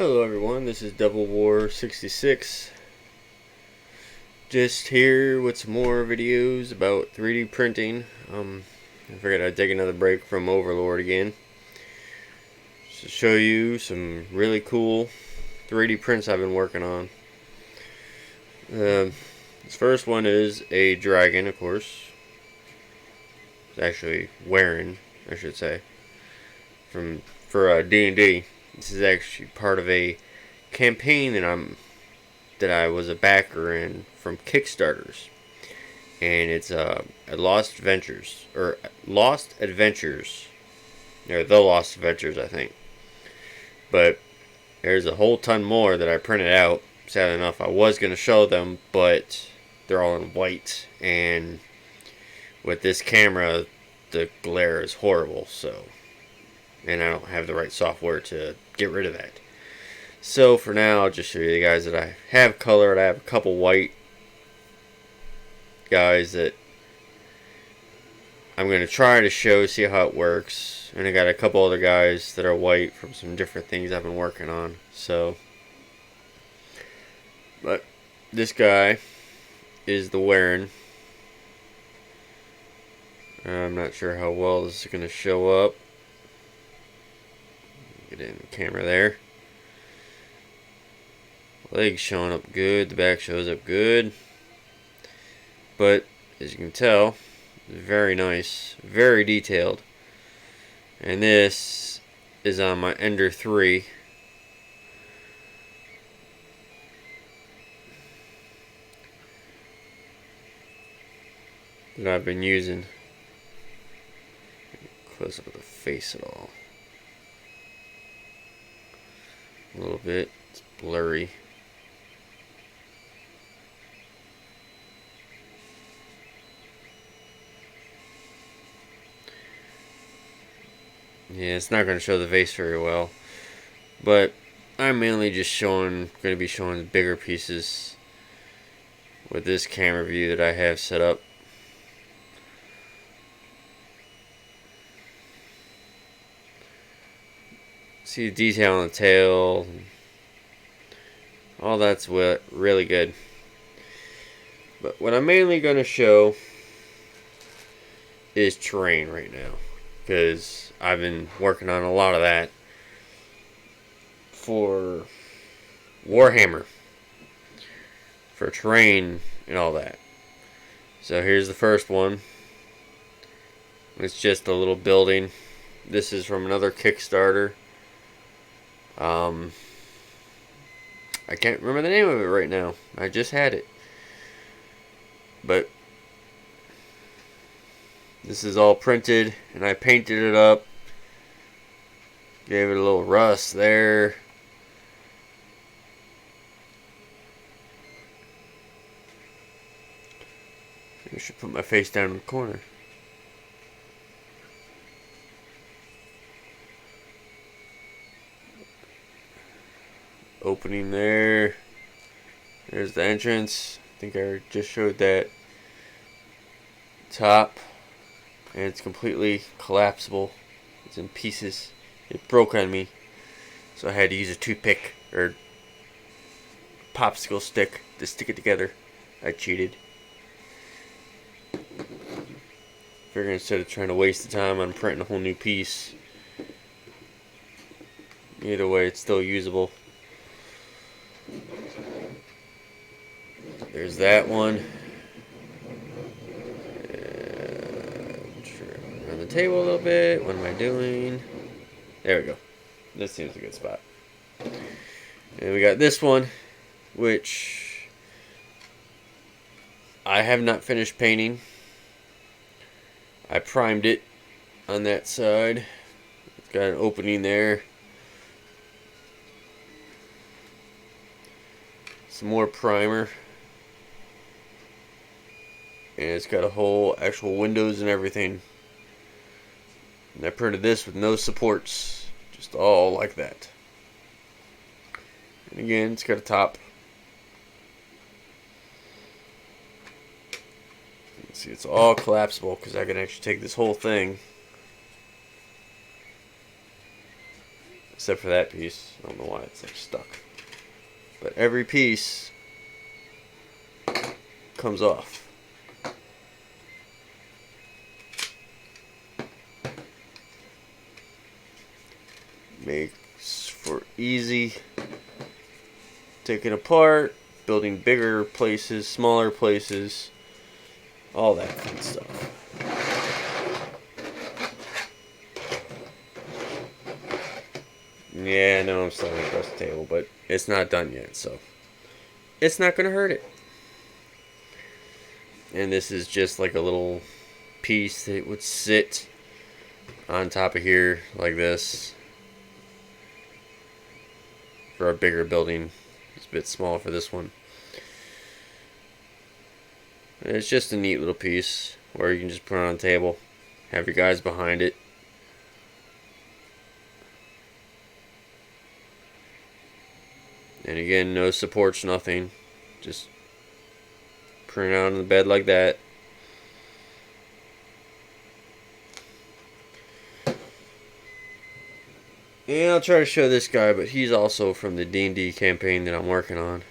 Hello everyone, this is Devil War 66. Just here with some more videos about 3D printing. I figured I'd take another break from Overlord again, just to show you some really cool 3D prints I've been working on. This first one is a dragon, of course. It's actually wearing, I should say, for D&D. This is actually part of a campaign that I was a backer in from Kickstarters, and it's Lost Adventures, or The Lost Adventures, I think. But there's a whole ton more that I printed out. Sad enough, I was gonna show them, but they're all in white, and with this camera, the glare is horrible. And I don't have the right software to get rid of that. So for now, I'll just show you the guys that I have colored. I have a couple white guys that I'm going to try to see how it works. And I got a couple other guys that are white from some different things I've been working on. But this guy is the wearing. I'm not sure how well this is going to show up. Get in the camera there. Legs showing up good. The back shows up good. But as you can tell, it's very nice, very detailed. And this is on my Ender 3. That I've been using. Close up of the face at all. A little bit. It's blurry. Yeah, it's not going to show the vase very well, but I'm mainly just going to be showing bigger pieces with this camera view that I have set up. See the detail on the tail, all that's really good. But what I'm mainly going to show is terrain right now, because I've been working on a lot of that for Warhammer, for terrain and all that. So here's the first one. It's just a little building. This is from another Kickstarter. I can't remember the name of it right now. I just had it. But this is all printed, and I painted it up. Gave it a little rust there. I should put my face down in the corner. Opening there. There's the entrance. I think I just showed that. Top. And it's completely collapsible. It's in pieces. It broke on me, so I had to use a toothpick or popsicle stick to stick it together. I cheated. Figured instead of trying to waste the time on printing a whole new piece, either way it's still usable. There's that one. On the table a little bit. What am I doing? There we go. This seems a good spot. And we got this one, which I have not finished painting. I primed it on that side. It's got an opening there. Some more primer. And it's got a whole actual windows and everything. And I printed this with no supports, just all like that. And again, it's got a top. See, it's all collapsible because I can actually take this whole thing except for that piece. I don't know why it's like stuck. But every piece comes off. Makes for easy taking apart, building bigger places, smaller places, all that fun stuff. Yeah, I know I'm sliding across the table, but it's not done yet, so it's not going to hurt it. And this is just like a little piece that would sit on top of here like this for a bigger building. It's a bit small for this one. And it's just a neat little piece where you can just put it on a table, have your guys behind it. And again, no supports, nothing. Just print out on the bed like that. And I'll try to show this guy, but he's also from the D&D campaign that I'm working on.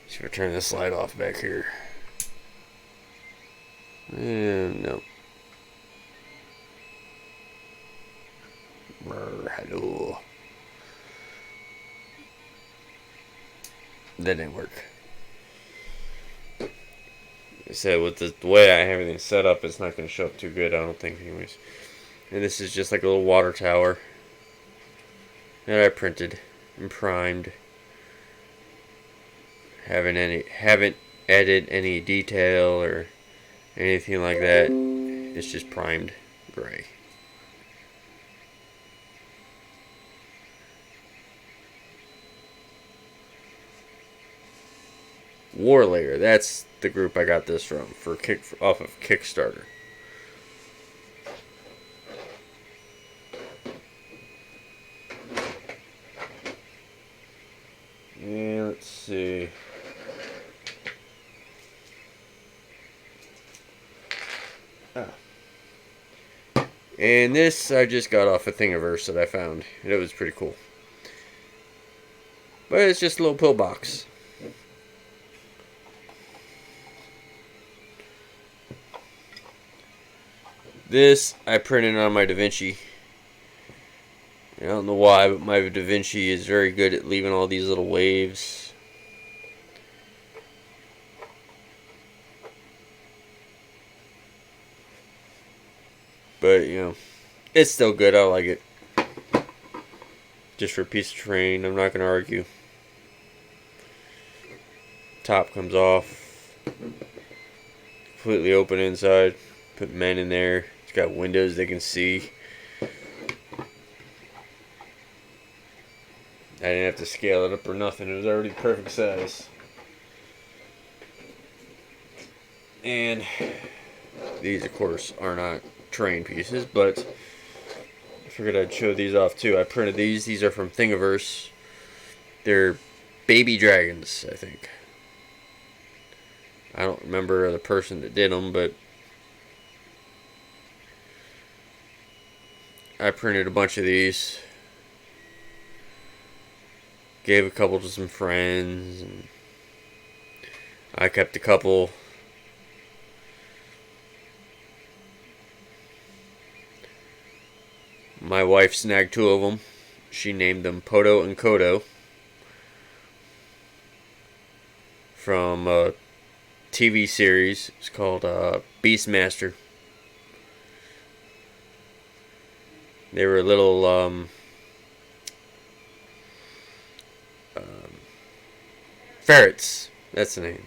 See if I turn this light off back here. And no. Hello. That didn't work. Like I said, with the way I have everything set up, it's not going to show up too good, I don't think, anyways. And this is just like a little water tower that I printed and primed. Haven't added any detail or anything like that. It's just primed gray. Warlayer, that's the group I got this from off of Kickstarter. Yeah, let's see. And this I just got off a Thingiverse that I found, and it was pretty cool. But it's just a little pill box. This I printed on my DaVinci. I don't know why, but my DaVinci is very good at leaving all these little waves. But, you know, it's still good. I like it. Just for a piece of terrain, I'm not going to argue. Top comes off. Completely open inside. Put men in there. It's got windows they can see. I didn't have to scale it up or nothing. It was already perfect size. And these, of course, are not terrain pieces, but I figured I'd show these off too. I printed these. These are from Thingiverse. They're baby dragons, I think. I don't remember the person that did them, but I printed a bunch of these. Gave a couple to some friends, and I kept a couple. My wife snagged 2 of them. She named them Poto and Kodo from a TV series. It's called Beastmaster. They were little ferrets. That's the name.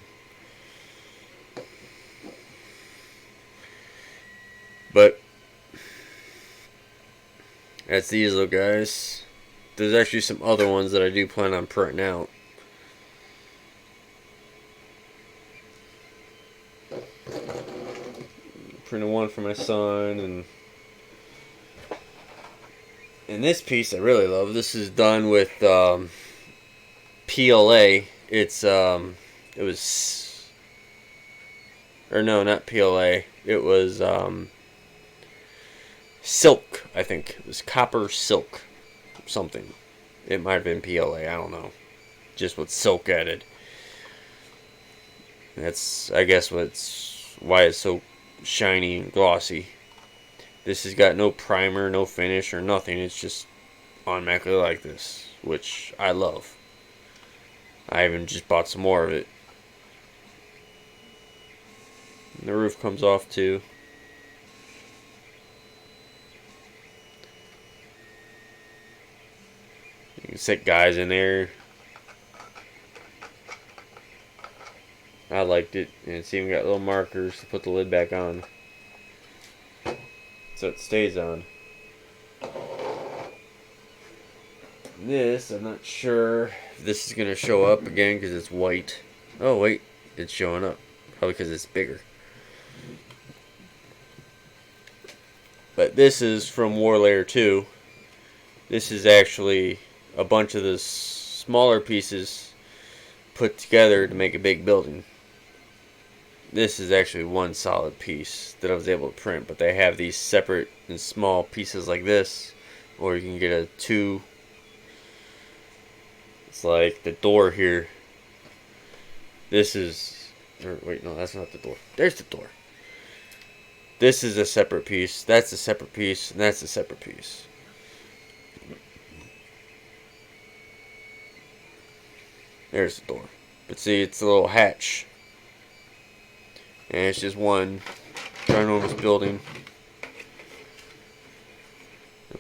But that's these little guys. There's actually some other ones that I do plan on printing out. Printed one for my son, and this piece I really love. This is done with PLA. It was or no, not PLA. It was silk, I think. It was copper silk. Something. It might have been PLA, I don't know. Just with silk added. That's, I guess, why it's so shiny and glossy. This has got no primer, no finish, or nothing. It's just automatically like this, which I love. I even just bought some more of it. And the roof comes off too. You can sit guys in there. I liked it, and it's even got little markers to put the lid back on, so it stays on. This, I'm not sure if this is going to show up again because it's white. Oh wait, it's showing up. Probably because it's bigger. But this is from War Layer 2. This is actually a bunch of the smaller pieces put together to make a big building. This is actually one solid piece that I was able to print, but they have these separate and small pieces like this, or you can get a two. It's like the door here. This is, or wait, no, that's not the door. There's the door. This is a separate piece, that's a separate piece, and that's a separate piece. There's the door. But see, it's a little hatch. And it's just one ginormous building.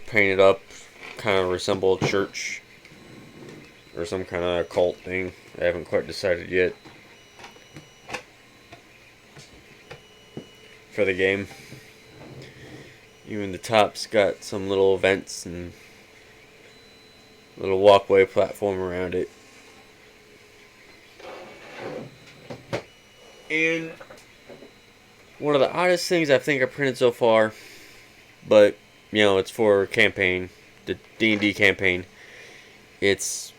Painted up, kind of resemble a church. Or some kind of occult thing. I haven't quite decided yet. For the game. Even the top's got some little vents and little walkway platform around it. And one of the oddest things I think I printed so far, but you know, it's for campaign, the D&D campaign. It's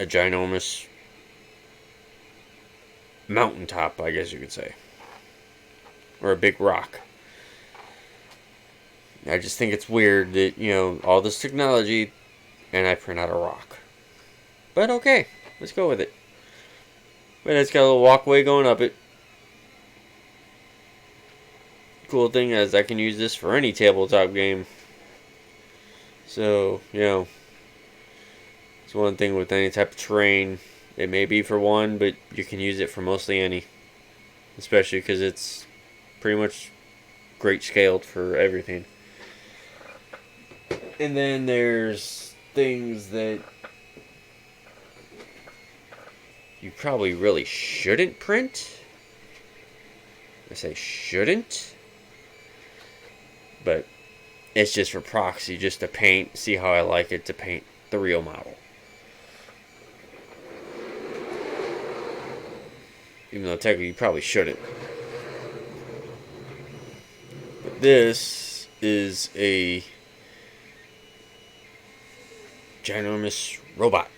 a ginormous mountaintop, I guess you could say, or a big rock. I just think it's weird that, you know, all this technology and I print out a rock. But okay, let's go with it. But it's got a little walkway going up it. Cool thing is I can use this for any tabletop game. So, you know, it's one thing with any type of terrain. It may be for one, but you can use it for mostly any. Especially because it's pretty much great scaled for everything. And then there's things that you probably really shouldn't print. I say shouldn't. But it's just for proxy, just to paint, see how I like it to paint the real model. Even though technically you probably shouldn't. But this is a ginormous robot.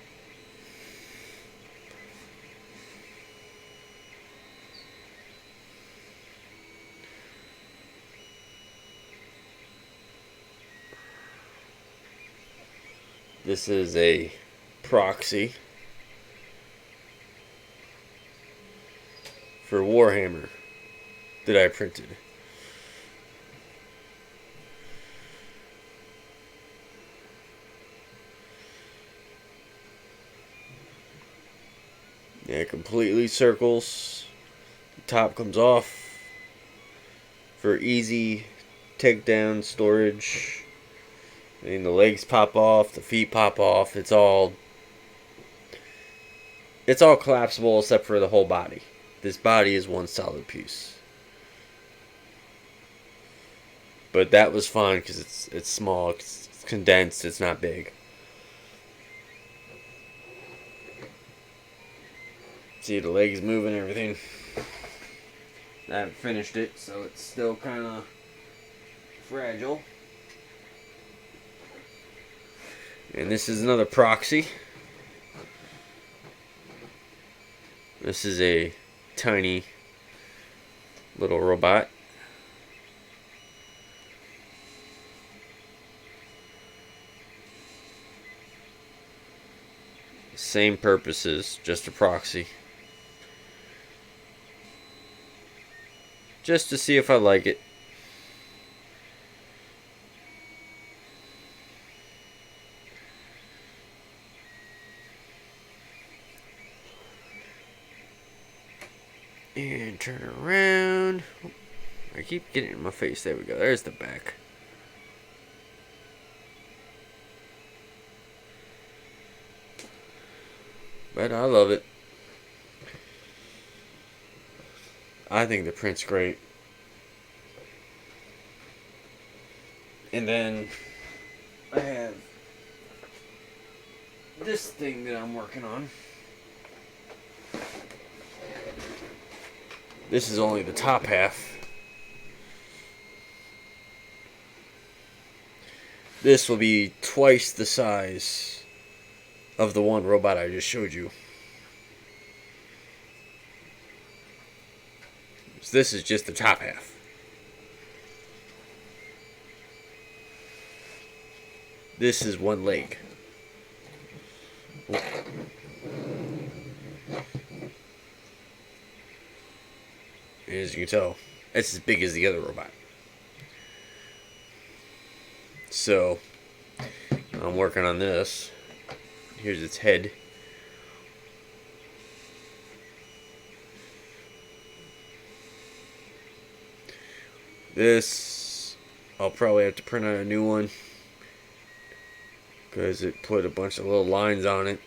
This is a proxy for Warhammer that I printed. Yeah, it completely circles. The top comes off for easy takedown storage. And the legs pop off, the feet pop off. It's all collapsible except for the whole body. This body is one solid piece. But that was fun because it's small, it's condensed, it's not big. See the legs moving and everything. I haven't finished it, so it's still kind of fragile. And this is another proxy. This is a tiny little robot. Same purposes, just a proxy. Just to see if I like it. And turn around. I keep getting it in my face. There we go. There's the back. But I love it. I think the print's great. And then I have this thing that I'm working on. This is only the top half. This will be twice the size of the one robot I just showed you. So this is just the top half. This is one leg. As you can tell, it's as big as the other robot. So, I'm working on this. Here's its head. This, I'll probably have to print out a new one, because it put a bunch of little lines on it.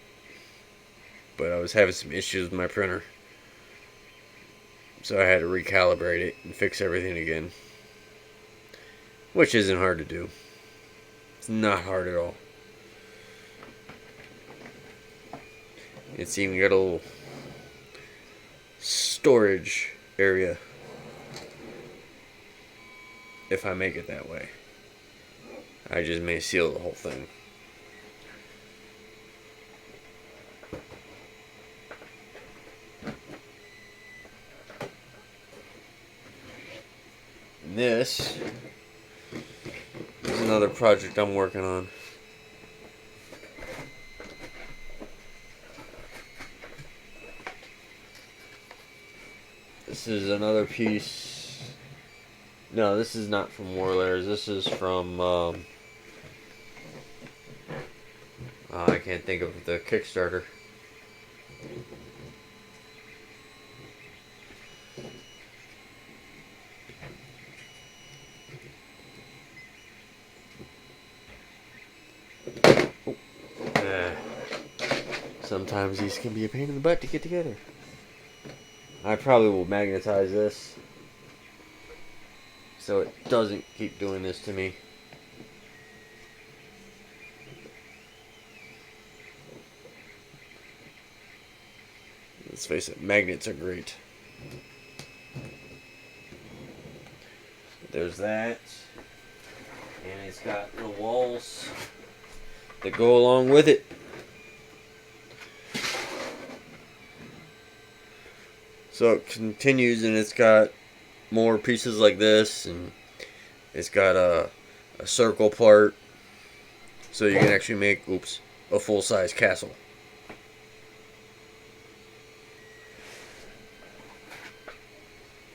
But I was having some issues with my printer. So I had to recalibrate it and fix everything again. Which isn't hard to do. It's not hard at all. It's even got a little storage area. If I make it that way. I just may seal the whole thing. This is another project I'm working on. This is another piece. No, this is not from Warlairs. This is from I can't think of the Kickstarter. Sometimes these can be a pain in the butt to get together. I probably will magnetize this so it doesn't keep doing this to me. Let's face it, magnets are great. There's that. And it's got the walls that go along with it. So it continues, and it's got more pieces like this, and it's got a circle part, so you can actually make, a full-size castle.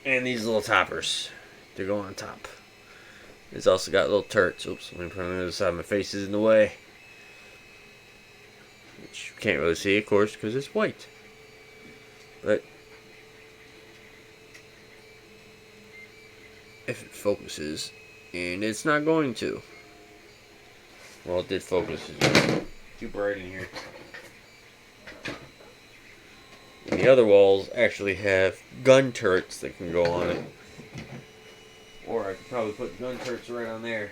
And these little toppers to go on top. It's also got little turrets. Let me put it on the other side. My face is in the way. Which you can't really see, of course, because it's white. But if it focuses, and it's not going to. Well, it did focus. It's too bright in here. And the other walls actually have gun turrets that can go on it. Or I could probably put gun turrets right on there.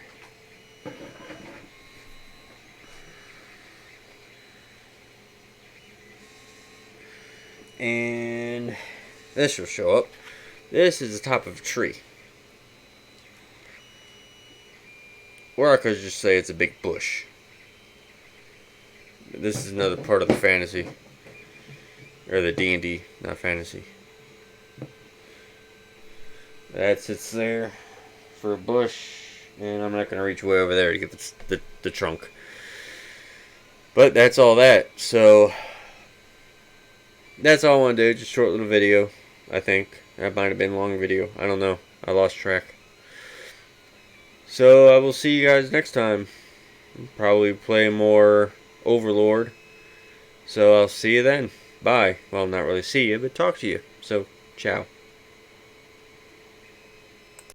And this will show up. This is the top of a tree. Or I could just say it's a big bush. This is another part of the fantasy. Or the D&D, not fantasy. That sits there for a bush, and I'm not going to reach way over there to get the trunk. But that's all that. So that's all I want to do. Just a short little video, I think. That might have been a long video. I don't know. I lost track. So I will see you guys next time. Probably play more Overlord. So I'll see you then. Bye. Well, not really see you, but talk to you. So, ciao.